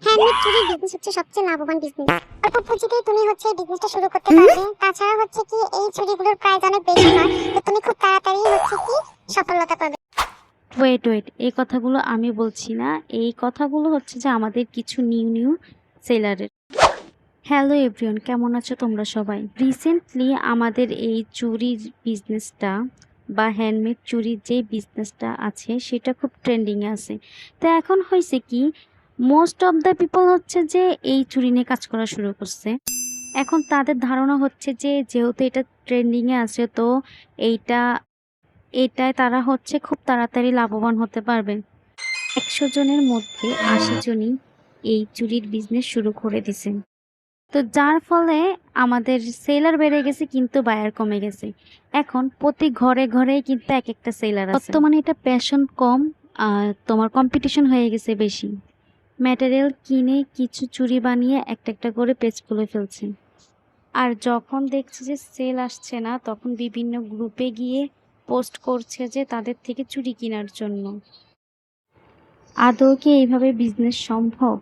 Handmade চুড়ির business হচ্ছে সবচেয়ে লাভবান বিজনেস। অল্প পুঁজিতেই তুমি হচ্ছে এই বিজনেসটা শুরু করতে পারবে। তাছাড়া হচ্ছে কি এই চুড়িগুলোর প্রাইস অনেক বেশি নয়, তো তুমি খুব তাড়াতাড়ি হচ্ছে কি সফলতা পাবে। ওয়েট ওয়েট, এই কথাগুলো আমি বলছি না, এই কথাগুলো হচ্ছে যে আমাদের কিছু নিউ নিউ সেলারের। হ্যালো এভরিওয়ান, কেমন আছো তোমরা সবাই? রিসেন্টলি আমাদের এই চুরির বিজনেসটা বা হ্যান্ডমেড চুরির যে বিজনেসটা আছে সেটা খুব ট্রেন্ডিংয়ে আছে। তো এখন হয়েছে কি, মোস্ট অফ দ্য পিপল হচ্ছে যে এই চুরি নিয়ে কাজ করা শুরু করছে। এখন তাদের ধারণা হচ্ছে যে যেহেতু এটা ট্রেন্ডিংয়ে আছে, তো এইটা এটায় তারা হচ্ছে খুব তাড়াতাড়ি লাভবান হতে পারবে। 100 জনের মধ্যে 80 জনই এই চুরির বিজনেস শুরু করে দিছে। তো যার ফলে আমাদের সেলার বেড়ে গেছে কিন্তু বায়ার কমে গেছে। এখন প্রতি ঘরে ঘরেই কিন্তু এক একটা সেলার আছে। বর্তমানে এটা প্যাশন কম, আর তোমার কম্পিটিশন হয়ে গেছে বেশি। ম্যাটেরিয়াল কিনে কিছু চুড়ি বানিয়ে একটা একটা করে পেজ খুলে ফেলছে। আর যখন দেখছে যে সেল আসছে না, তখন বিভিন্ন গ্রুপে গিয়ে পোস্ট করছে যে তাদের থেকে চুড়ি কেনার জন্য। আদৌ কি এইভাবে বিজনেস সম্ভব?